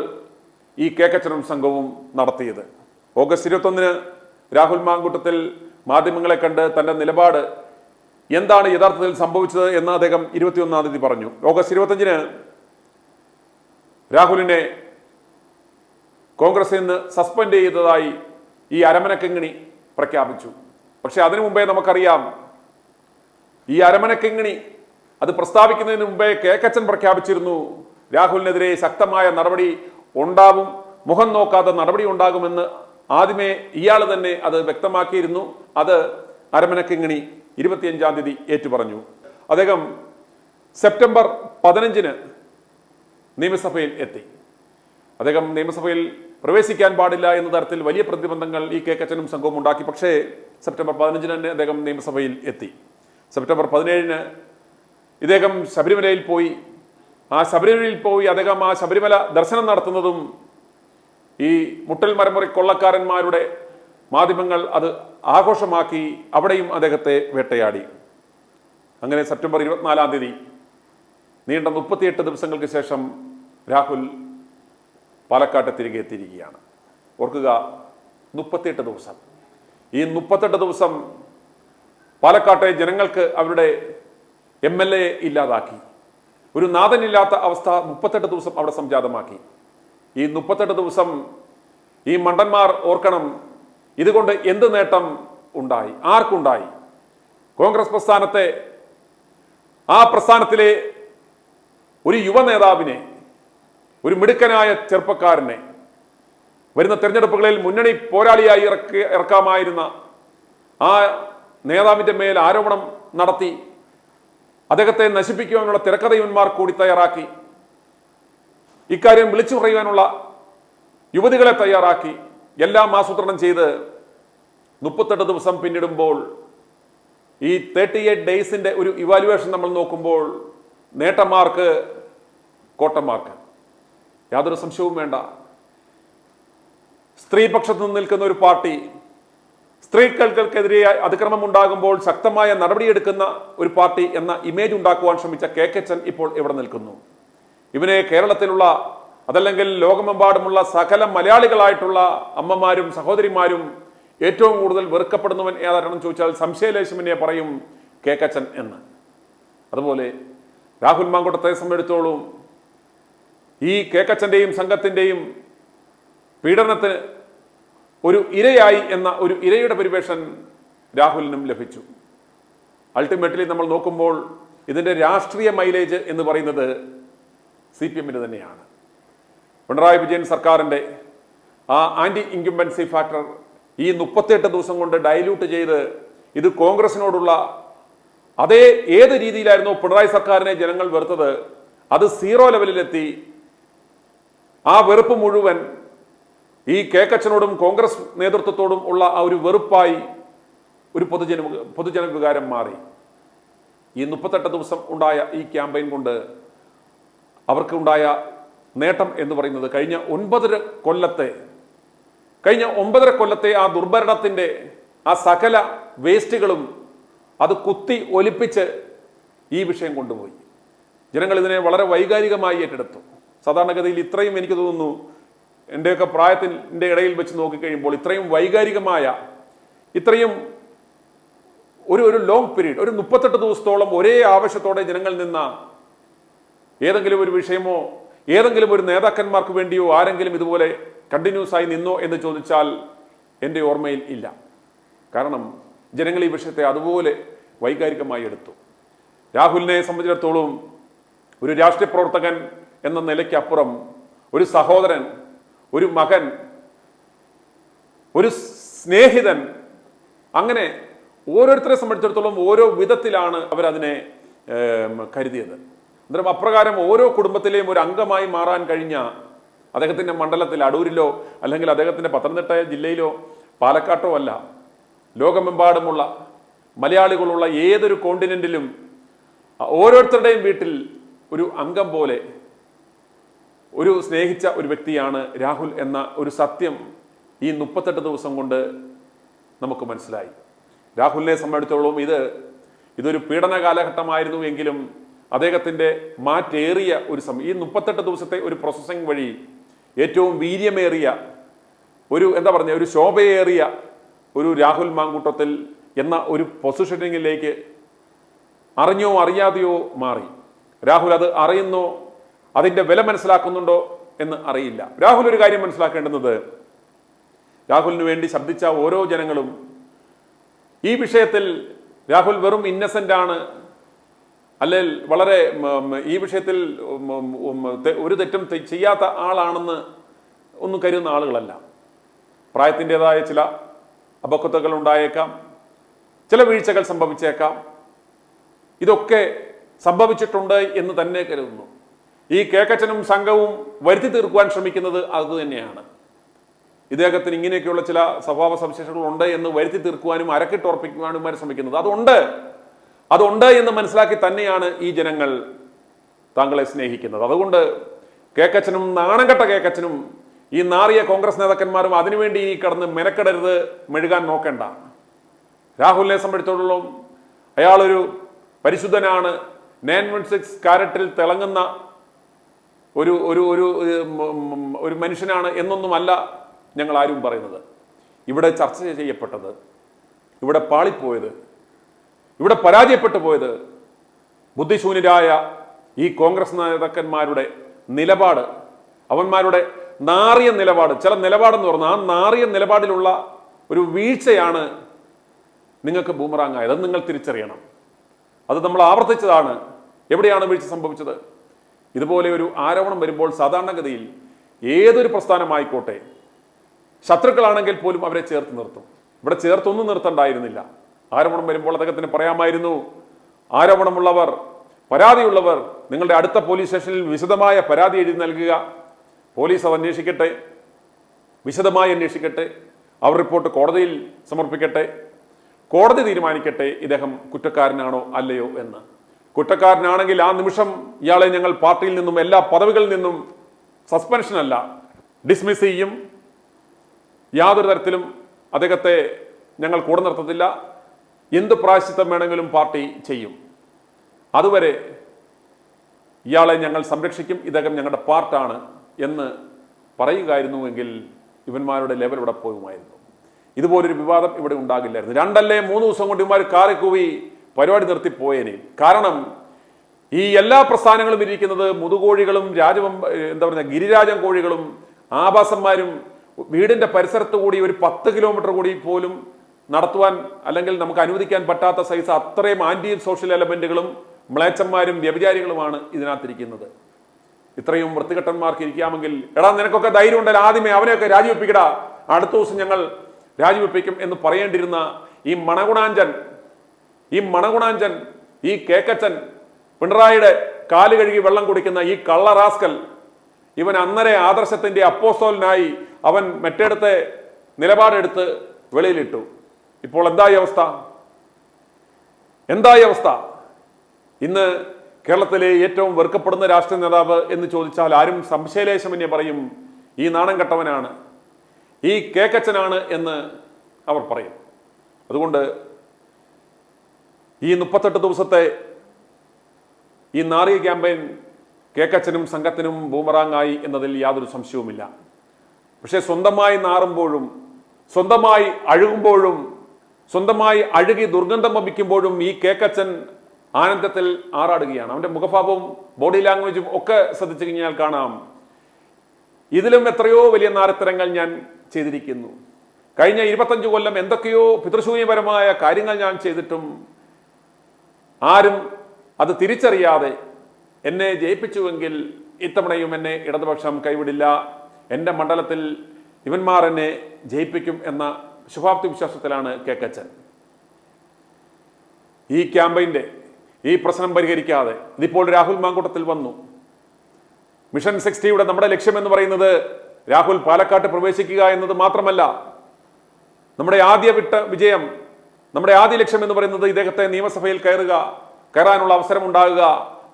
ഈ കേക്കച്ചനും സംഘവും നടത്തിയത്. ഓഗസ്റ്റ് 21-ന് രാഹുൽ മാങ്കൂട്ടത്തിൽ മാധ്യമങ്ങളെ കണ്ട് തന്റെ നിലപാട് എന്താണ് യഥാർത്ഥത്തിൽ സംഭവിച്ചത് എന്ന് അദ്ദേഹം 21-ാം തീയതി പറഞ്ഞു. ഓഗസ്റ്റ് 25-ന് രാഹുലിനെ കോൺഗ്രസിൽ നിന്ന് സസ്പെൻഡ് ചെയ്തതായി ഈ അരമനക്കിങ്ങിണി പ്രഖ്യാപിച്ചു. പക്ഷെ അതിനു മുമ്പേ നമുക്കറിയാം, ഈ അരമനക്കിങ്ങിണി അത് പ്രസ്താവിക്കുന്നതിന് മുമ്പേ കേക്കച്ചൻ പ്രഖ്യാപിച്ചിരുന്നു രാഹുലിനെതിരെ ശക്തമായ നടപടി ഉണ്ടാവും, മുഖം നോക്കാതെ നടപടി ഉണ്ടാകുമെന്ന്. ആദ്യമേ ഇയാൾ തന്നെ അത് വ്യക്തമാക്കിയിരുന്നു. അത് അരമനക്കിങ്ങിണി 25-ാം തീയതി ഏറ്റുപറഞ്ഞു. അദ്ദേഹം സെപ്റ്റംബർ 15-ന് നിയമസഭയിൽ എത്തി. അദ്ദേഹം നിയമസഭയിൽ പ്രവേശിക്കാൻ പാടില്ല എന്ന തരത്തിൽ വലിയ പ്രതിബന്ധങ്ങൾ ഈ കേക്കച്ചനും സംഘവും ഉണ്ടാക്കി. പക്ഷേ സെപ്റ്റംബർ 15-ന് തന്നെ അദ്ദേഹം നിയമസഭയിൽ എത്തി. സെപ്റ്റംബർ 17-ന് ഇദ്ദേഹം ശബരിമലയിൽ പോയി. അദ്ദേഹം ആ ശബരിമല ദർശനം നടത്തുന്നതും ഈ മുട്ടൽ മരമുറി കൊള്ളക്കാരന്മാരുടെ മാധ്യമങ്ങൾ അത് ആഘോഷമാക്കി. അവിടെയും അദ്ദേഹത്തെ വേട്ടയാടി. അങ്ങനെ സെപ്റ്റംബർ 24-ാം തീയതി നീണ്ട 38 ദിവസങ്ങൾക്ക് ശേഷം രാഹുൽ പാലക്കാട്ട് തിരികെ എത്തിയിരിക്കുകയാണ്. ഓർക്കുക, 38 ദിവസം. ഈ 38 ദിവസം പാലക്കാട്ടെ ജനങ്ങൾക്ക് അവരുടെ MLA ഇല്ലാതാക്കി. ഒരു നാഥനില്ലാത്ത അവസ്ഥ 38 ദിവസം അവിടെ സംജാതമാക്കി. ഈ 38 ദിവസം ഈ മണ്ടന്മാർ ഓർക്കണം, ഇതുകൊണ്ട് എന്ത് നേട്ടം ഉണ്ടായി, ആർക്കുണ്ടായി? കോൺഗ്രസ് പ്രസ്ഥാനത്തെ, ആ പ്രസ്ഥാനത്തിലെ ഒരു യുവ നേതാവിനെ, ഒരു മിടുക്കനായ ചെറുപ്പക്കാരനെ, വരുന്ന തെരഞ്ഞെടുപ്പുകളിൽ മുന്നണി പോരാളിയായി ഇറക്കാമായിരുന്ന ആ നേതാവിൻ്റെ മേൽ ആരോപണം നടത്തി അദ്ദേഹത്തെ നശിപ്പിക്കുവാനുള്ള തിരക്കഥയന്മാർ കൂടി തയ്യാറാക്കി. ഇക്കാര്യം വിളിച്ചു പറയുവാനുള്ള യുവതികളെ തയ്യാറാക്കി. എല്ലാം ആസൂത്രണം ചെയ്ത് 38 ദിവസം പിന്നിടുമ്പോൾ ഈ 38 ഡേയ്സിന്റെ ഒരു ഇവാലുവേഷൻ നമ്മൾ നോക്കുമ്പോൾ നേട്ടന്മാർക്ക്, കോട്ടന്മാർക്ക് യാതൊരു സംശയവും വേണ്ട. സ്ത്രീപക്ഷത്ത് നിന്ന് നിൽക്കുന്ന ഒരു പാർട്ടി, സ്ത്രീകൾക്കെതിരെ അതിക്രമം ഉണ്ടാകുമ്പോൾ ശക്തമായ നടപടിയെടുക്കുന്ന ഒരു പാർട്ടി എന്ന ഇമേജ് ഉണ്ടാക്കുവാൻ ശ്രമിച്ച കേക്കച്ചൻ ഇപ്പോൾ എവിടെ നിൽക്കുന്നു? ഇവനെ കേരളത്തിലുള്ള, അതല്ലെങ്കിൽ ലോകമെമ്പാടുമുള്ള സകല മലയാളികളായിട്ടുള്ള അമ്മമാരും സഹോദരിമാരും ഏറ്റവും കൂടുതൽ വെറുക്കപ്പെടുന്നവൻ ഏതാണെന്ന് ചോദിച്ചാൽ സംശയലേശമെന്നെ പറയും കേക്കച്ചൻ എന്ന്. അതുപോലെ രാഹുൽ മാങ്കൂട്ടത്തെ സംബന്ധിച്ചിടത്തോളം ഈ കേക്കച്ചന്റെയും സംഘത്തിന്റെയും പീഡനത്തിന് ഒരു ഇരയായി എന്ന ഒരു ഇരയുടെ പരിവേഷൻ രാഹുലിനും ലഭിച്ചു. അൾട്ടിമേറ്റ്ലി നമ്മൾ നോക്കുമ്പോൾ ഇതിന്റെ രാഷ്ട്രീയ മൈലേജ് എന്ന് പറയുന്നത് CPM-ന് തന്നെയാണ്. പിണറായി വിജയൻ സർക്കാരിന്റെ ആ ആന്റി ഇൻകംബൻസി ഫാക്ടർ ഈ 38 ദിവസം കൊണ്ട് ഡൈല്യൂട്ട് ചെയ്ത് ഇത് കോൺഗ്രസിനോടുള്ള അതേ ഏത് രീതിയിലായിരുന്നോ പിണറായി സർക്കാരിനെ ജനങ്ങൾ വെറുത്തത്, അത് 0 ലെവലിലെത്തി. ആ വെറുപ്പ് മുഴുവൻ ഈ കേക്കച്ചനോടും കോൺഗ്രസ് നേതൃത്വത്തോടും ഉള്ള ആ ഒരു വെറുപ്പായി ഒരു പൊതുജന വികാരം മാറി. ഈ 38 ദിവസം ഉണ്ടായ ഈ ക്യാമ്പയിൻ കൊണ്ട് അവർക്ക് ഉണ്ടായ നേട്ടം എന്ന് പറയുന്നത് കഴിഞ്ഞ 9.5 കൊല്ലത്തെ ആ ദുർഭരണത്തിന്റെ ആ സകല വേസ്റ്റുകളും അത് കുത്തി ഒലിപ്പിച്ച് ഈ വിഷയം കൊണ്ടുപോയി. ജനങ്ങൾ ഇതിനെ വളരെ വൈകാരികമായി ഏറ്റെടുത്തു. സാധാരണഗതിയിൽ ഇത്രയും, എനിക്ക് തോന്നുന്നു എൻ്റെയൊക്കെ പ്രായത്തിൻ്റെ ഇടയിൽ വെച്ച് നോക്കിക്കഴിയുമ്പോൾ ഇത്രയും വൈകാരികമായ, ഇത്രയും ഒരു ലോങ് പീരീഡ്, ഒരു 38 ദിവസത്തോളം ഒരേ ആവശ്യത്തോടെ ജനങ്ങൾ നിന്ന ഏതെങ്കിലും ഒരു വിഷയമോ ഏതെങ്കിലും ഒരു നേതാക്കന്മാർക്ക് വേണ്ടിയോ ആരെങ്കിലും ഇതുപോലെ കണ്ടിന്യൂസ് ആയി നിന്നോ എന്ന് ചോദിച്ചാൽ എൻ്റെ ഓർമ്മയിൽ ഇല്ല. കാരണം ജനങ്ങൾ ഈ വിഷയത്തെ അതുപോലെ വൈകാരികമായി എടുത്തു. രാഹുലിനെ സംബന്ധിച്ചിടത്തോളം ഒരു രാഷ്ട്രീയ പ്രവർത്തകൻ എന്ന നിലയ്ക്കപ്പുറം ഒരു സഹോദരൻ, ഒരു മകൻ, ഒരു സ്നേഹിതൻ, അങ്ങനെ ഓരോരുത്തരെ സംബന്ധിച്ചിടത്തോളം ഓരോ വിധത്തിലാണ് അവരതിനെ കരുതിയത്. അന്നേരം അപ്രകാരം ഓരോ കുടുംബത്തിലെയും ഒരു അംഗമായി മാറാൻ കഴിഞ്ഞ അദ്ദേഹത്തിൻ്റെ മണ്ഡലത്തിൽ അടൂരിലോ അല്ലെങ്കിൽ അദ്ദേഹത്തിൻ്റെ പത്തനംതിട്ട ജില്ലയിലോ പാലക്കാട്ടോ അല്ല, ലോകമെമ്പാടുമുള്ള മലയാളികളുള്ള ഏതൊരു കോണ്ടിനെന്റിലും ഓരോരുത്തരുടെയും വീട്ടിൽ ഒരു അംഗം പോലെ ഒരു സ്നേഹിച്ച ഒരു വ്യക്തിയാണ് രാഹുൽ എന്ന ഒരു സത്യം ഈ 38 ദിവസം കൊണ്ട് നമുക്ക് മനസ്സിലായി. രാഹുലിനെ സംബന്ധിച്ചിടത്തോളം ഇതൊരു പീഡന കാലഘട്ടമായിരുന്നു എങ്കിലും അദ്ദേഹത്തിൻ്റെ മാറ്റേറിയ ഒരു സമയം, ഈ 38 ദിവസത്തെ ഒരു പ്രോസസ്സിംഗ് വഴി ഏറ്റവും വീര്യമേറിയ ഒരു ശോഭയേറിയ ഒരു രാഹുൽ മാങ്കൂട്ടത്തിൽ എന്ന ഒരു പൊസിഷനിങ്ങിലേക്ക് അറിഞ്ഞോ അറിയാതെയോ മാറി. രാഹുൽ അത് അറിയുന്നോ, അതിൻ്റെ വില മനസ്സിലാക്കുന്നുണ്ടോ എന്ന് അറിയില്ല. രാഹുൽ ഒരു കാര്യം മനസ്സിലാക്കേണ്ടുന്നത്, രാഹുലിന് വേണ്ടി ശബ്ദിച്ച ഓരോ ജനങ്ങളും ഈ വിഷയത്തിൽ രാഹുൽ വെറും ഇന്നസെന്റ് ആണ്, അല്ലെങ്കിൽ വളരെ ഈ വിഷയത്തിൽ ഒരു തെറ്റും ചെയ്യാത്ത ആളാണെന്ന് ഒന്നും കരുതുന്ന ആളുകളല്ല. പ്രായത്തിൻ്റെതായ ചില അപക്വതകൾ ഉണ്ടായേക്കാം, ചില വീഴ്ചകൾ സംഭവിച്ചേക്കാം. ഇതൊക്കെ സംഭവിച്ചിട്ടുണ്ട് എന്ന് തന്നെ കരുതുന്നു. ഈ കേക്കച്ചനും സംഘവും വരുത്തി തീർക്കുവാൻ ശ്രമിക്കുന്നത് അതുതന്നെയാണ്. ഇദ്ദേഹത്തിന് ഇങ്ങനെയൊക്കെയുള്ള ചില സ്വഭാവ സവിശേഷതകളുണ്ട് എന്ന് വരുത്തി തീർക്കുവാനും അരക്കിട്ട് ഉറപ്പിക്കുവാനും ശ്രമിക്കുന്നത് അതുണ്ട് എന്ന് മനസ്സിലാക്കി തന്നെയാണ് ഈ ജനങ്ങൾ താങ്കളെ സ്നേഹിക്കുന്നത്. അതുകൊണ്ട് കേക്കച്ചനും നാണംകെട്ട കേക്കച്ചനും ഈ നാറിയ കോൺഗ്രസ് നേതാക്കന്മാരും അതിനുവേണ്ടി ഈ കടന്ന് മെനക്കെടരുത്, മെഴുകാൻ നോക്കേണ്ട. രാഹുലിനെ സംബന്ധിച്ചിടത്തോളം അയാളൊരു പരിശുദ്ധനാണ്, 916 കാരറ്റിൽ തിളങ്ങുന്ന ഒരു ഒരു ഒരു ഒരു മനുഷ്യനാണ് എന്നൊന്നുമല്ല ഞങ്ങൾ ആരും പറയുന്നത്. ഇവിടെ ചർച്ച ചെയ്യപ്പെട്ടത്, ഇവിടെ പാളിപ്പോയത്, ഇവിടെ പരാജയപ്പെട്ടു പോയത് ബുദ്ധിശൂന്യരായ ഈ കോൺഗ്രസ് നേതാക്കന്മാരുടെ നിലപാട്, അവന്മാരുടെ നാറിയ നിലപാട്. ചില നിലപാടെന്ന് പറഞ്ഞാൽ ആ നാറിയ നിലപാടിലുള്ള ഒരു വീഴ്ചയാണ് നിങ്ങൾക്ക് ബൂമറാങ്ങായത്. അത് നിങ്ങൾ തിരിച്ചറിയണം. അത് നമ്മൾ ആവർത്തിച്ചതാണ്. എവിടെയാണ് വീഴ്ച സംഭവിച്ചത്? ഇതുപോലെ ഒരു ആരോപണം വരുമ്പോൾ സാധാരണഗതിയിൽ ഏതൊരു പ്രസ്ഥാനമായിക്കോട്ടെ, ശത്രുക്കളാണെങ്കിൽ പോലും അവരെ ചേർത്ത് നിർത്തും. ഇവിടെ ചേർത്തൊന്നും നിർത്തണ്ടായിരുന്നില്ല. ആരോപണം വരുമ്പോൾ അദ്ദേഹത്തിന് പറയാമായിരുന്നു, ആരോപണമുള്ളവർ, പരാതിയുള്ളവർ നിങ്ങളുടെ അടുത്ത പോലീസ് സ്റ്റേഷനിൽ വിശദമായ പരാതി എഴുതി നൽകുക, പോലീസ് അത് അന്വേഷിക്കട്ടെ, വിശദമായി അന്വേഷിക്കട്ടെ, അവർ റിപ്പോർട്ട് കോടതിയിൽ സമർപ്പിക്കട്ടെ, കോടതി തീരുമാനിക്കട്ടെ ഇദ്ദേഹം കുറ്റക്കാരനാണോ അല്ലയോ എന്ന്. കുറ്റക്കാരനാണെങ്കിൽ ആ നിമിഷം ഇയാളെ ഞങ്ങൾ പാർട്ടിയിൽ നിന്നും എല്ലാ പദവികളിൽ നിന്നും സസ്പെൻഷനല്ല, ഡിസ്മിസ് ചെയ്യും. യാതൊരു തരത്തിലും അദ്ദേഹത്തെ ഞങ്ങൾ കൂടെ നിർത്തത്തില്ല. എന്ത് പ്രായശ്ചിത്തം വേണമെങ്കിലും പാർട്ടി ചെയ്യും. അതുവരെ ഇയാളെ ഞങ്ങൾ സംരക്ഷിക്കും, ഇദ്ദേഹം ഞങ്ങളുടെ പാർട്ടാണ് എന്ന് പറയുകയായിരുന്നുവെങ്കിൽ ഇവന്മാരുടെ ലെവൽ ഇവിടെ പോകുമായിരുന്നു. ഇതുപോലൊരു വിവാദം ഇവിടെ ഉണ്ടാകില്ലായിരുന്നു. 2 അല്ലേ 3 ദിവസം കൊണ്ട് ഇവന്മാർ കാറിക്കൂവി പരിപാടി നിർത്തിപ്പോയേനെ. കാരണം ഈ എല്ലാ പ്രസ്ഥാനങ്ങളും ഇരിക്കുന്നത് മുതുകോഴികളും ഗിരിരാജം കോഴികളും ആഭാസന്മാരും വീടിന്റെ പരിസരത്ത് കൂടി ഒരു 10 കിലോമീറ്റർ കൂടി പോലും നടത്തുവാൻ അല്ലെങ്കിൽ നമുക്ക് അനുവദിക്കാൻ പറ്റാത്ത സൈസ് അത്രയും ആന്റി സോഷ്യൽ എലമെന്റുകളും മ്ലേച്ഛന്മാരും വ്യഭിചാരികളുമാണ് ഇതിനകത്തിരിക്കുന്നത്. ഇത്രയും വൃത്തികെട്ടന്മാർക്ക് ഇരിക്കാമെങ്കിൽ, എടാ നിനക്കൊക്കെ ധൈര്യം ഉണ്ടല്ലോ, ആദ്യമേ അവനെയൊക്കെ രാജിവെപ്പിക്കടാ, അടുത്ത ദിവസം ഞങ്ങൾ രാജിവെപ്പിക്കും എന്ന് പറയേണ്ടിരുന്ന ഈ മണഗുണാഞ്ചൻ, ഈ കേക്കച്ചൻ, പിണറായിയുടെ കാല് കഴുകി വെള്ളം കുടിക്കുന്ന ഈ കള്ള റാസ്കൽ, ഇവൻ അന്നേരെ ആദർശത്തിന്റെ അപ്പോസ്തലനായി അവൻ മറ്റേടത്തെ നിലപാടെടുത്ത് വെളിയിലിട്ടു. ഇപ്പോൾ എന്തായി അവസ്ഥ? ഇന്ന് കേരളത്തിലെ ഏറ്റവും വെറുക്കപ്പെടുന്ന രാഷ്ട്രീയ നേതാവ് എന്ന് ചോദിച്ചാൽ ആരും സംശയലേശമന്യേ പറയും ഈ നാണം കെട്ടവനാണ്, ഈ കേക്കച്ചനാണ് എന്ന് അവർ പറയും. അതുകൊണ്ട് ഈ 38 ദിവസത്തെ ഈ നാറിയ ക്യാമ്പയിൻ കേക്കച്ചനും സംഘത്തിനും ബൂമറാങ്ങായി എന്നതിൽ യാതൊരു സംശയവുമില്ല. പക്ഷെ സ്വന്തമായി നാറുമ്പോഴും, സ്വന്തമായി അഴുകുമ്പോഴും, സ്വന്തമായി അഴുകി ദുർഗന്ധം വമിക്കുമ്പോഴും ഈ കേക്കച്ചൻ ആനന്ദത്തിൽ ആറാടുകയാണ്. അവന്റെ മുഖഭാവവും ബോഡി ലാംഗ്വേജും ഒക്കെ ശ്രദ്ധിച്ചു കഴിഞ്ഞാൽ കാണാം, ഇതിലും എത്രയോ വലിയ നാരത്തരങ്ങൾ ഞാൻ ചെയ്തിരിക്കുന്നു. കഴിഞ്ഞ 25 കൊല്ലം എന്തൊക്കെയോ പിതൃശൂന്യപരമായ കാര്യങ്ങൾ ഞാൻ ചെയ്തിട്ടും ആരും അത് തിരിച്ചറിയാതെ എന്നെ ജയിപ്പിച്ചുവെങ്കിൽ ഇത്തവണയും എന്നെ ഇടതുപക്ഷം കൈവിടില്ല, എൻ്റെ മണ്ഡലത്തിൽ ഇവന്മാർ എന്നെ ജയിപ്പിക്കും എന്ന ശുഭാപ്തി വിശ്വാസത്തിലാണ് കേക്കച്ചൻ. ഈ ക്യാമ്പയിൻ്റെ ഈ പ്രശ്നം പരിഹരിക്കാതെ ഇതിപ്പോൾ രാഹുൽ മാങ്കൂട്ടത്തിൽ വന്നു. മിഷൻ 60യുടെ നമ്മുടെ ലക്ഷ്യം എന്ന് പറയുന്നത് രാഹുൽ പാലക്കാട്ട് പ്രവേശിക്കുക എന്നത് മാത്രമല്ല. നമ്മുടെ ആദ്യ വിജയം, നമ്മുടെ ആദ്യ ലക്ഷ്യം എന്ന് പറയുന്നത് ഇദ്ദേഹത്തെ നിയമസഭയിൽ കയറാനുള്ള അവസരം ഉണ്ടാകുക,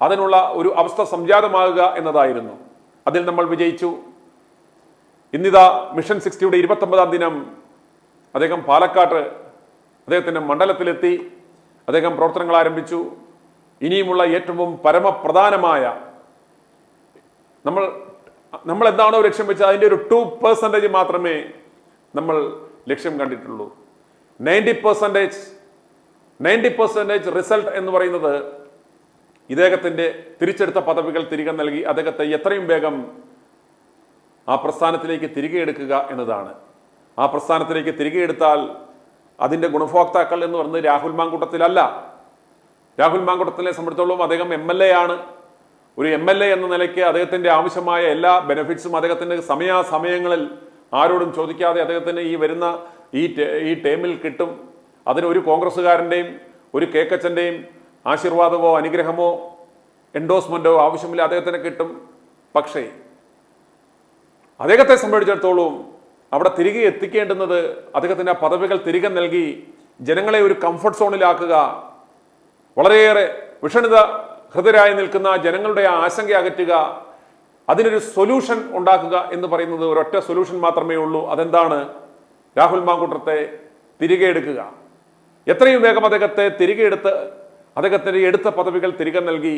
അതിനുള്ള ഒരു അവസ്ഥ സംജാതമാകുക എന്നതായിരുന്നു. അതിൽ നമ്മൾ വിജയിച്ചു. ഇന്നിതാ മിഷൻ 60യുടെ 29ാം ദിനം അദ്ദേഹം പാലക്കാട്ട് അദ്ദേഹത്തിൻ്റെ മണ്ഡലത്തിലെത്തി, അദ്ദേഹം പ്രവർത്തനങ്ങൾ ആരംഭിച്ചു. ഇനിയുമുള്ള ഏറ്റവും പരമപ്രധാനമായ നമ്മൾ എന്താണോ ലക്ഷ്യം വെച്ചത് അതിൻ്റെ ഒരു 2% മാത്രമേ നമ്മൾ ലക്ഷ്യം കണ്ടിട്ടുള്ളൂ. 90% റിസൾട്ട് എന്ന് പറയുന്നത് ഇദ്ദേഹത്തിൻ്റെ തിരിച്ചെടുത്ത പദവികൾ തിരികെ നൽകി അദ്ദേഹത്തെ എത്രയും വേഗം ആ പ്രസ്ഥാനത്തിലേക്ക് തിരികെ എടുക്കുക എന്നതാണ്. ആ പ്രസ്ഥാനത്തിലേക്ക് തിരികെ എടുത്താൽ അതിൻ്റെ ഗുണഭോക്താക്കൾ എന്ന് പറയുന്നത് രാഹുൽ മാങ്കൂട്ടത്തിലല്ല. രാഹുൽ മാങ്കൂട്ടത്തിനെ സംബന്ധിച്ചിടത്തോളം അദ്ദേഹം MLA ആണ്. ഒരു MLA എന്ന നിലയ്ക്ക് അദ്ദേഹത്തിൻ്റെ ആവശ്യമായ എല്ലാ ബെനിഫിറ്റ്സും അദ്ദേഹത്തിൻ്റെ സമയാസമയങ്ങളിൽ ആരോടും ചോദിക്കാതെ അദ്ദേഹത്തിന് ഈ വരുന്ന ഈ ടേമിൽ കിട്ടും. അതിന് ഒരു കോൺഗ്രസ്സുകാരൻ്റെയും ഒരു കേക്കച്ചൻ്റെയും ആശീർവാദമോ അനുഗ്രഹമോ എൻഡോഴ്സ്മെൻറ്റോ ആവശ്യമില്ല, അദ്ദേഹത്തിന് കിട്ടും. പക്ഷേ അദ്ദേഹത്തെ സംബന്ധിച്ചിടത്തോളം അവിടെ തിരികെ എത്തിക്കേണ്ടുന്നത് അദ്ദേഹത്തിൻ്റെ ആ പദവികൾ തിരികെ നൽകി ജനങ്ങളെ ഒരു കംഫർട്ട് സോണിലാക്കുക, വളരെയേറെ വിഷണിത ഹൃദയരായി നിൽക്കുന്ന ജനങ്ങളുടെ ആ ആശങ്ക അകറ്റുക, അതിനൊരു സൊല്യൂഷൻ ഉണ്ടാക്കുക എന്ന് പറയുന്നത് ഒരൊറ്റ സൊല്യൂഷൻ മാത്രമേ ഉള്ളൂ. അതെന്താണ്? രാഹുൽ മാങ്കൂട്ടത്തെ തിരികെ എടുക്കുക. എത്രയും വേഗം അദ്ദേഹത്തെ തിരികെ എടുത്ത് അദ്ദേഹത്തിന് എടുത്ത പദവികൾ തിരികെ നൽകി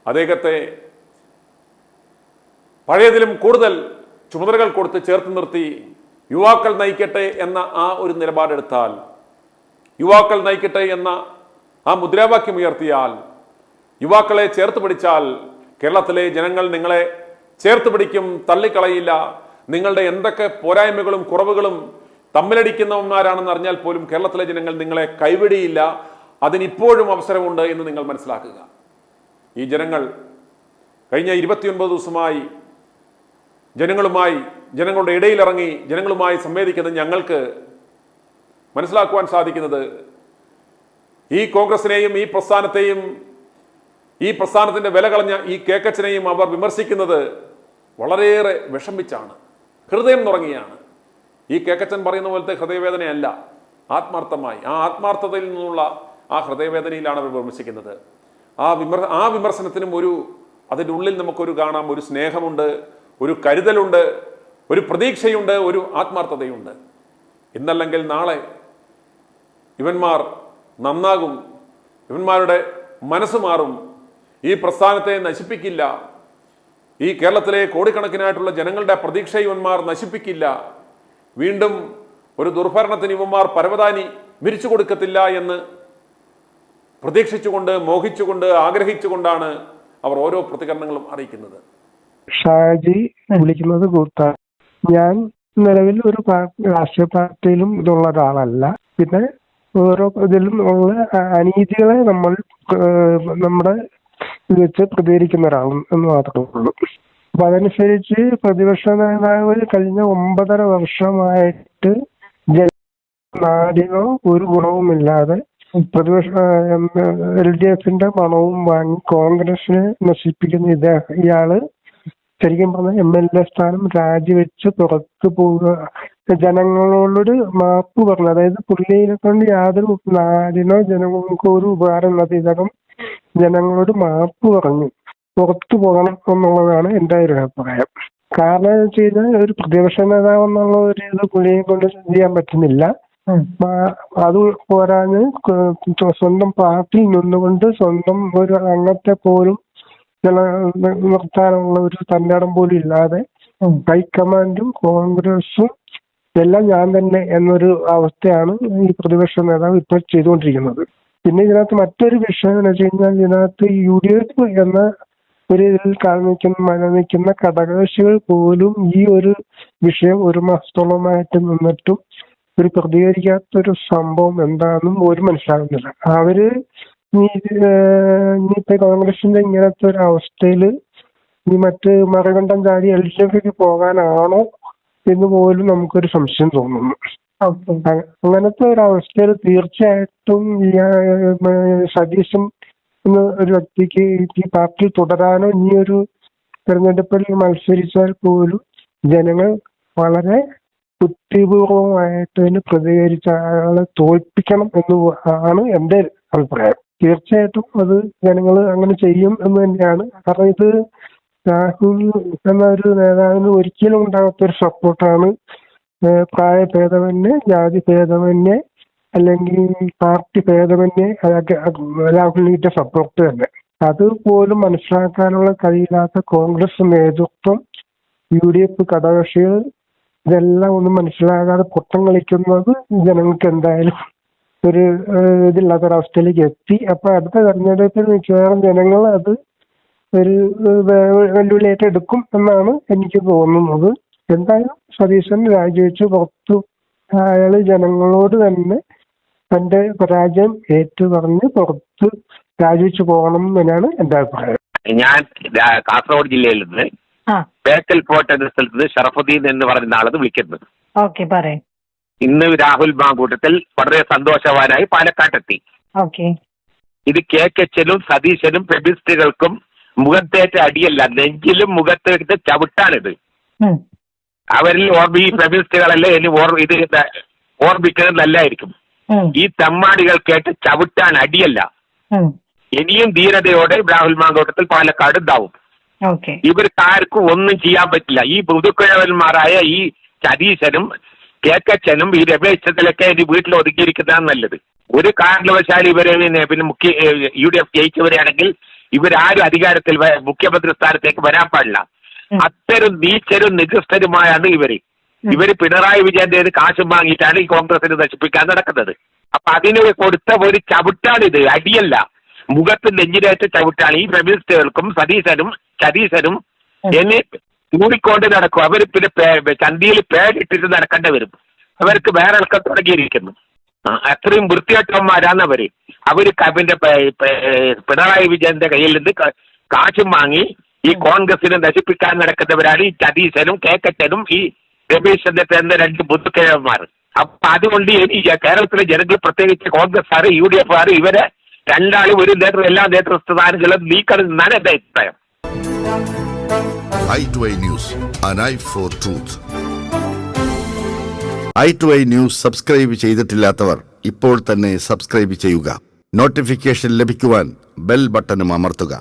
അദ്ദേഹത്തെ പഴയതിലും കൂടുതൽ ചുമതലകൾ കൊടുത്ത് ചേർത്ത് നിർത്തി യുവാക്കൾ നയിക്കട്ടെ എന്ന ആ ഒരു നിലപാടെടുത്താൽ, യുവാക്കൾ നയിക്കട്ടെ എന്ന ആ മുദ്രാവാക്യം ഉയർത്തിയാൽ, യുവാക്കളെ ചേർത്ത് പിടിച്ചാൽ കേരളത്തിലെ ജനങ്ങൾ നിങ്ങളെ ചേർത്ത് പിടിക്കും, തള്ളിക്കളയില്ല. നിങ്ങളുടെ എന്തൊക്കെ പോരായ്മകളും കുറവുകളും തമ്മിലടിക്കുന്നവന്മാരാണെന്ന് അറിഞ്ഞാൽ പോലും കേരളത്തിലെ ജനങ്ങൾ നിങ്ങളെ കൈവിടിയില്ല. അതിനിപ്പോഴും അവസരമുണ്ട് എന്ന് നിങ്ങൾ മനസ്സിലാക്കുക. ഈ ജനങ്ങൾ കഴിഞ്ഞ 29 ദിവസമായി ജനങ്ങളുടെ ഇടയിലിറങ്ങി ജനങ്ങളുമായി സംവേദിക്കുന്നത് ഞങ്ങൾക്ക് മനസ്സിലാക്കുവാൻ സാധിക്കുന്നത് ഈ കോൺഗ്രസിനെയും ഈ പ്രസ്ഥാനത്തെയും ഈ പ്രസ്ഥാനത്തിൻ്റെ വില കളഞ്ഞ ഈ കേക്കച്ചനെയും അവർ വിമർശിക്കുന്നത് വളരെയേറെ വിഷമിച്ചാണ്, ഹൃദയം നുറങ്ങിയാണ്. ഈ കേക്കച്ചൻ പറയുന്ന പോലത്തെ ഹൃദയവേദനയല്ല, ആത്മാർത്ഥമായി ആ ആത്മാർത്ഥതയിൽ നിന്നുള്ള ആ ഹൃദയവേദനയിലാണ് അവർ വിമർശിക്കുന്നത്. ആ വിമർശനത്തിനും അതിൻ്റെ ഉള്ളിൽ നമുക്കൊരു കാണാം, ഒരു സ്നേഹമുണ്ട്, ഒരു കരുതലുണ്ട്, ഒരു പ്രതീക്ഷയുണ്ട്, ഒരു ആത്മാർത്ഥതയുണ്ട്. ഇന്നല്ലെങ്കിൽ നാളെ ഇവന്മാർ നന്നാകും, ഇവന്മാരുടെ മനസ്സ് മാറും, ഈ പ്രസ്ഥാനത്തെ നശിപ്പിക്കില്ല, ഈ കേരളത്തിലെ കോടിക്കണക്കിനായിട്ടുള്ള ജനങ്ങളുടെ പ്രതീക്ഷ ഇവന്മാർ നശിപ്പിക്കില്ല, വീണ്ടും ഒരു ദുർഭരണത്തിന് ഇവന്മാർ പരവതാനി വിരിച്ചു കൊടുക്കത്തില്ല എന്ന് പ്രതീക്ഷിച്ചുകൊണ്ട്, മോഹിച്ചുകൊണ്ട്, ആഗ്രഹിച്ചുകൊണ്ടാണ് അവർ ഓരോ പ്രതികരണങ്ങളും അറിയിക്കുന്നത്. ഷാജി വിളിക്കുന്നത് കൂത്താ. ഞാൻ നിലവിൽ ഒരു രാഷ്ട്രീയ പാർട്ടിയിലും ഇതുള്ള ഒരാളല്ല. പിന്നെ ഓരോ ഇതിലും ഉള്ള അനീതികളെ നമ്മൾ നമ്മുടെ ഇത് വെച്ച് പ്രതികരിക്കുന്ന ഒരാളും എന്ന് മാത്രമേ ഉള്ളൂ. അപ്പൊ അതനുസരിച്ച് പ്രതിപക്ഷ നേതാവ് കഴിഞ്ഞ 9.5 വർഷമായിട്ട് നാടിനോ ഒരു ഗുണവുമില്ലാതെ പ്രതിപക്ഷ LDFന്റെ പണവും വാങ്ങി കോൺഗ്രസിനെ നശിപ്പിക്കുന്ന ഇയാള് ശരിക്കും പറഞ്ഞാൽ MLA സ്ഥാനം രാജിവെച്ച് പുറത്തു പോവുക, ജനങ്ങളോടൊരു മാപ്പ് പറഞ്ഞു. അതായത് പുള്ളിയെ കൊണ്ട് യാതൊരു നാടിനോ ജനങ്ങൾക്കോ ഒരു ഉപകാരം ഇല്ലാത്ത ഇദ്ദേഹം ജനങ്ങളോട് മാപ്പ് പറഞ്ഞു പുറത്തു പോകണം എന്നുള്ളതാണ് എൻ്റെ ഒരു അഭിപ്രായം. കാരണം എന്ന് വെച്ച് കഴിഞ്ഞാൽ ഒരു പ്രതിപക്ഷ നേതാവ് എന്നുള്ള ഒരു ഇത് പുള്ളിയെ കൊണ്ട് ചെയ്യാൻ പറ്റുന്നില്ല. അത് പോരാഞ്ഞ് സ്വന്തം പാർട്ടിയിൽ നിന്നുകൊണ്ട് സ്വന്തം ഒരു അംഗത്തെ പോലും നിർത്താനുള്ള ഒരു തന്നിടം പോലും ഇല്ലാതെ ഹൈക്കമാൻഡും കോൺഗ്രസും എല്ലാം ഞാൻ തന്നെ എന്നൊരു അവസ്ഥയാണ് ഈ പ്രതിപക്ഷ നേതാവ് ഇപ്പോൾ ചെയ്തുകൊണ്ടിരിക്കുന്നത്. പിന്നെ ഇതിനകത്ത് മറ്റൊരു വിഷയം എന്ന് വെച്ച് കഴിഞ്ഞാൽ ഇതിനകത്ത് UDF എന്ന ഒരു ഇതിൽ നിൽക്കുന്ന ഘടകകക്ഷികൾ പോലും ഈ ഒരു വിഷയം 1 മാസത്തോളമായിട്ട് നിന്നിട്ടും ഒരു പ്രതികരിക്കാത്തൊരു സംഭവം എന്താണെന്നും ഒരു മനസ്സിലാകുന്നില്ല. അവര് ഇനിയിപ്പോ കോൺഗ്രസിന്റെ ഇങ്ങനത്തെ ഒരു അവസ്ഥയില് മറ്റ് മറുകണ്ഠം ചാടി LDFക്ക് പോകാനാണോ എന്ന് പോലും നമുക്കൊരു സംശയം തോന്നുന്നു. അങ്ങനത്തെ ഒരു അവസ്ഥയിൽ തീർച്ചയായിട്ടും സതീശൻ എന്ന ഒരു വ്യക്തിക്ക് ഈ പാർട്ടി തുടരാനോ ഇനി ഒരു തെരഞ്ഞെടുപ്പിൽ മത്സരിച്ചാൽ പോലും ജനങ്ങൾ വളരെ ബുദ്ധിപൂർവമായിട്ട് അതിന് പ്രതികരിച്ച അയാളെ തോൽപ്പിക്കണം എന്ന് ആണ് എൻ്റെ അഭിപ്രായം. തീർച്ചയായിട്ടും അത് ജനങ്ങൾ അങ്ങനെ ചെയ്യും എന്ന് തന്നെയാണ്. കാരണം ഇത് രാഹുൽ എന്ന ഒരു നേതാവിന് ഒരിക്കലും ഉണ്ടാകാത്ത ഒരു സപ്പോർട്ടാണ്. പ്രായഭേദമന്യേ, ജാതി ഭേദമന്യേ, അല്ലെങ്കിൽ പാർട്ടി ഭേദമന്യേ രാഹുലിന്റെ സപ്പോർട്ട് തന്നെ. അതുപോലും മനസ്സിലാക്കാനുള്ള കഴിയില്ലാത്ത കോൺഗ്രസ് നേതൃത്വം, UDF ഘടകകക്ഷികൾ ഇതെല്ലാം ഒന്നും മനസ്സിലാകാതെ പൊട്ടം കളിക്കുന്നത് ജനങ്ങൾക്ക് എന്തായാലും ഒരു ഇതില്ലാത്തൊരവസ്ഥയിലേക്ക് എത്തി. അപ്പൊ അടുത്ത തെരഞ്ഞെടുപ്പിൽ മിക്കവാറും ജനങ്ങൾ അത് ഒരു വെല്ലുവിളിയായിട്ട് എടുക്കും എന്നാണ് എനിക്ക് തോന്നുന്നത്. എന്തായാലും സതീശൻ രാജിവെച്ച് പുറത്തു. അയാള് ജനങ്ങളോട് തന്നെ തന്റെ പരാജയം ഏറ്റുപറഞ്ഞ് പുറത്ത് രാജിവെച്ച് പോകണം എന്നാണ് എന്റെ അഭിപ്രായം. ഞാൻ കാസർഗോഡ് ജില്ലയിൽ നിന്ന് ബേക്കൽ ഫോർട്ട് എന്ന സ്ഥലത്ത് നിന്ന് ഷറഫുദ്ദീൻ എന്ന് പറയുന്ന ആളത് വിളിക്കുന്നത്. ഓക്കെ, പറയ്. ഇന്ന് രാഹുൽ മാങ്കൂട്ടത്തിൽ വളരെ സന്തോഷവാനായി പാലക്കാട്ടെത്തി. ഓക്കെ. ഇത് KKച്ചനും സതീശനും ഫെബിസ്റ്റുകൾക്കും മുഖത്തേറ്റ അടിയല്ല, നെഞ്ചിലും മുഖത്തേറ്റ ചവിട്ടാണിത്. അവരിൽ ഈ ഫെബിസ്റ്റുകളല്ലേ ഇനി ഇത് ഓർമ്മിക്കുന്നത് നല്ലതായിരിക്കും. ഈ തെമ്മാടികൾ കേട്ട് ചവിട്ടാൻ അടിയല്ല. ഇനിയും ധീരതയോടെ രാഹുൽ മാങ്കൂട്ടത്തിൽ പാലക്കാട് ഉണ്ടാവും. ഇവർക്കാർക്കും ഒന്നും ചെയ്യാൻ പറ്റില്ല. ഈ പുതുക്കിഴവന്മാരായ ഈ സതീശനും KKച്ചനും ഈ രമേശ് ചെന്നിത്തലയൊക്കെ ഇനി വീട്ടിൽ ഒതുക്കിയിരിക്കുന്നതാണ് നല്ലത്. ഒരു കാരണവശാൽ ഇവരെ പിന്നെ UDF ജയിച്ചവരാണെങ്കിൽ ഇവരാരും അധികാരത്തിൽ മുഖ്യമന്ത്രി സ്ഥാനത്തേക്ക് വരാൻ പാടില്ല. അത്തരം നീച്ചരും നികൃഷ്ടരുമായാണ് ഇവര് പിണറായി വിജയന്റെ കാശും വാങ്ങിയിട്ടാണ് ഈ കോൺഗ്രസിനെ നശിപ്പിക്കാൻ നടക്കുന്നത്. അപ്പൊ അതിന് കൊടുത്ത ഒരു ചവിട്ടാണിത്, അടിയല്ല. മുഖത്ത് നെഞ്ചിലേറ്റ ചവിട്ടാണ്. ഈ ഫെമിനിസ്റ്റുകൾക്കും സതീശനും എന്നെ കൂടിക്കൊണ്ട് നടക്കും. അവർ പിന്നെ ചന്തിയിൽ പേടിട്ടിട്ട് നടക്കേണ്ടി വരും. അവർക്ക് വേറെ ഇളക്കം തുടങ്ങിയിരിക്കുന്നു. അത്രയും വൃത്തികെട്ടവന്മാരാണ് അവര്. പിന്നെ പിണറായി വിജയന്റെ കയ്യിൽ നിന്ന് കാശും വാങ്ങി ഈ കോൺഗ്രസിനെ നശിപ്പിക്കാൻ നടക്കുന്നവരാണ് ഈ സതീശനും KKച്ചനും ഈ രമേശ് ചെന്നിത്തല എന്ന രണ്ട് ബുദ്ധിക്കിഴവന്മാർ. അപ്പൊ അതുകൊണ്ട് ഈ കേരളത്തിലെ ജനങ്ങൾ, പ്രത്യേകിച്ച് കോൺഗ്രസ്സുകാർ UDF ഇവരെ രണ്ടാളും ഒരു എല്ലാ നേതൃസ്ഥാനങ്ങളും നീക്കണം എന്നാണ് എന്റെ അഭിപ്രായം. i2i News, an eye for truth. i2i News subscribe ചെയ്തിട്ടില്ലാത്തവർ ഇപ്പോൾ തന്നെ സബ്സ്ക്രൈബ് ചെയ്യുക. നോട്ടിഫിക്കേഷൻ ലഭിക്കുവാൻ ബെൽ ബട്ടണും അമർത്തുക.